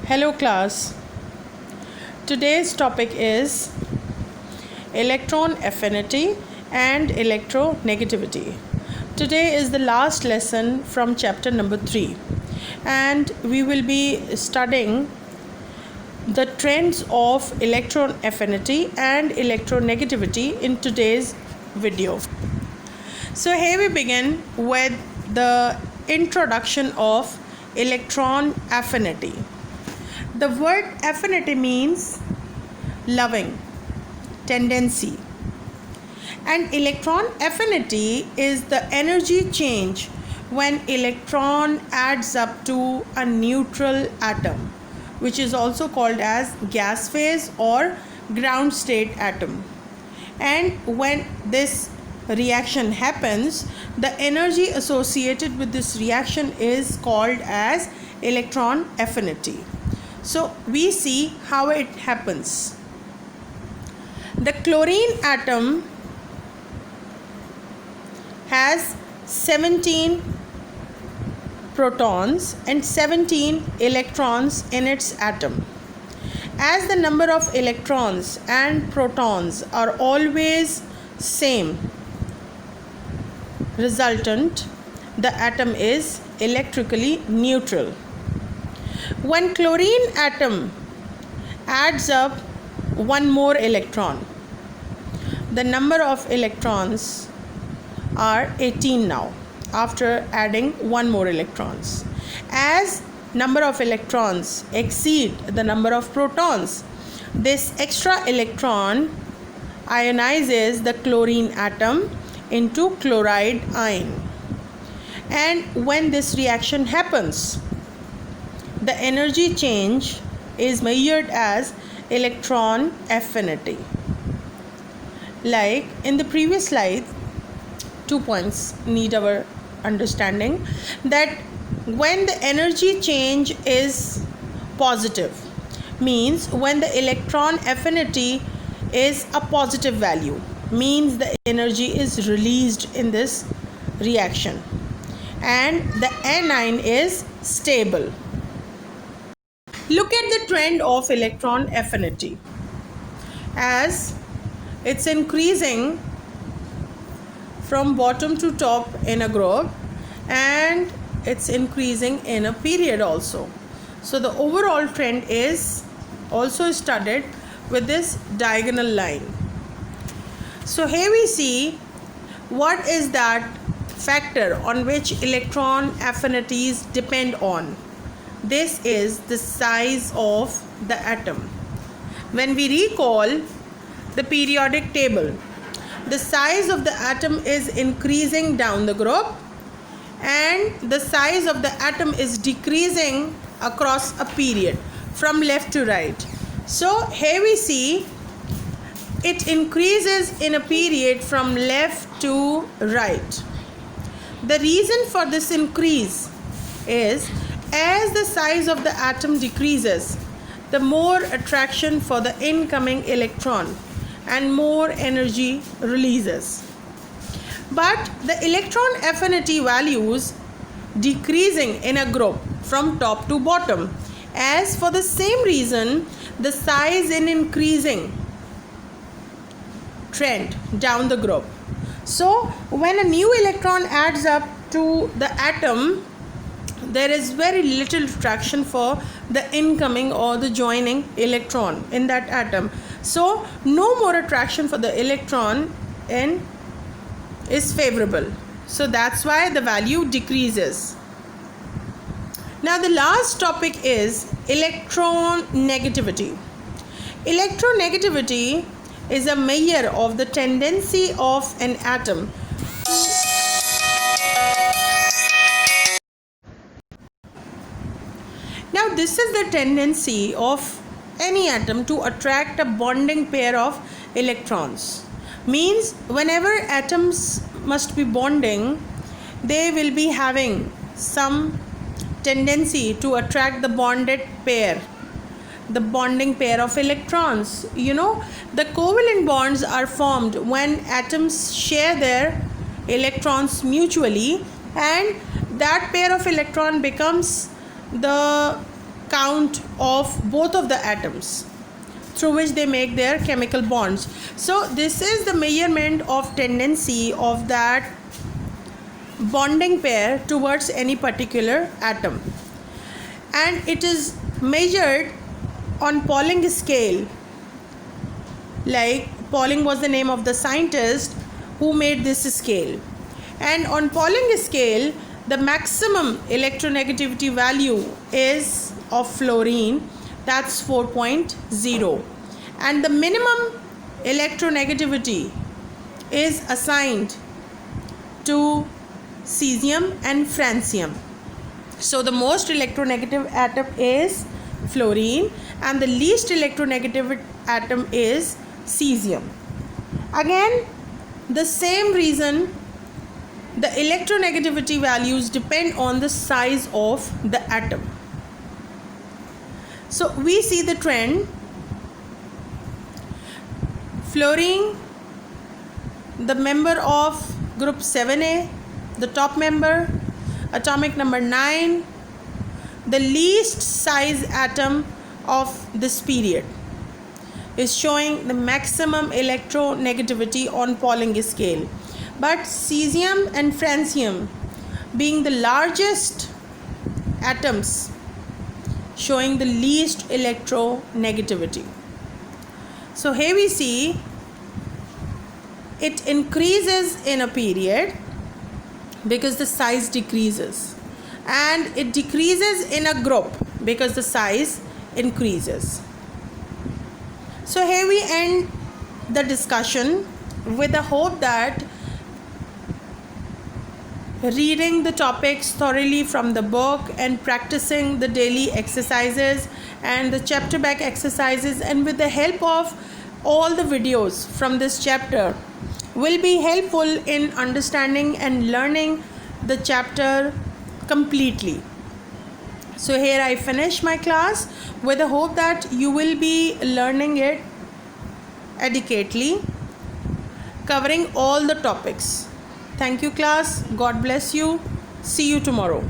Hello class. Today's topic is electron affinity and electronegativity. Today is the last lesson from chapter number 3 and we will be studying the trends of electron affinity and electronegativity in today's video. So here we begin with the introduction of electron affinity. The word affinity means loving, tendency, and electron affinity is the energy change when electron adds up to a neutral atom, which is also called as gas phase or ground state atom. And when this reaction happens, the energy associated with this reaction is called as electron affinity. So we see how it happens. The chlorine atom has 17 protons and 17 electrons in its atom. As the number of electrons and protons are always same, resultant, the atom is electrically neutral. When chlorine atom adds up one more electron, the number of electrons are 18 now after adding one more electrons. As number of electrons exceed the number of protons, this extra electron ionizes the chlorine atom into chloride ion. And when this reaction happens, the energy change is measured as electron affinity. Like in the previous slide, 2 points need our understanding, that when the energy change is positive, means when the electron affinity is a positive value, means the energy is released in this reaction and the anion is stable. Look at the trend of electron affinity. As it's increasing from bottom to top in a group and it's increasing in a period also. So the overall trend is also studied with this diagonal line. So here we see what is that factor on which electron affinities depend on. This is the size of the atom. When we recall the periodic table, the size of the atom is increasing down the group and the size of the atom is decreasing across a period from left to right. So here we see it increases in a period from left to right. The reason for this increase is as the size of the atom decreases, the more attraction for the incoming electron and more energy releases. But the electron affinity values decreasing in a group from top to bottom. As for the same reason, the size in increasing trend down the group. So when a new electron adds up to the atom, there is very little attraction for the incoming or the joining electron in that atom. So no more attraction for the electron in is favorable. So that's why the value decreases. Now the last topic is electronegativity. Electronegativity is a measure of the tendency of an atom Now this is the tendency of any atom to attract a bonding pair of electrons. Means whenever atoms must be bonding, they will be having some tendency to attract the bonded pair, the bonding pair of electrons. The covalent bonds are formed when atoms share their electrons mutually, and that pair of electron becomes the count of both of the atoms through which they make their chemical bonds. So this is the measurement of tendency of that bonding pair towards any particular atom, and it is measured on Pauling scale. Like Pauling was the name of the scientist who made this scale, and on Pauling scale the maximum electronegativity value is of fluorine, that's 4.0, and the minimum electronegativity is assigned to cesium and francium. So the most electronegative atom is fluorine and the least electronegative atom is cesium. Again, the same reason, the electronegativity values depend on the size of the atom. So we see the trend. Fluorine, the member of group 7A, the top member, atomic number 9, the least size atom of this period, is showing the maximum electronegativity on Pauling scale. But cesium and francium being the largest atoms, showing the least electronegativity. So here we see it increases in a period because the size decreases, and it decreases in a group because the size increases. So here we end the discussion with the hope that reading the topics thoroughly from the book and practicing the daily exercises and the chapter back exercises, and with the help of all the videos from this chapter, will be helpful in understanding and learning the chapter completely. So here I finish my class with the hope that you will be learning it adequately, covering all the topics. Thank you, class. God bless you. See you tomorrow.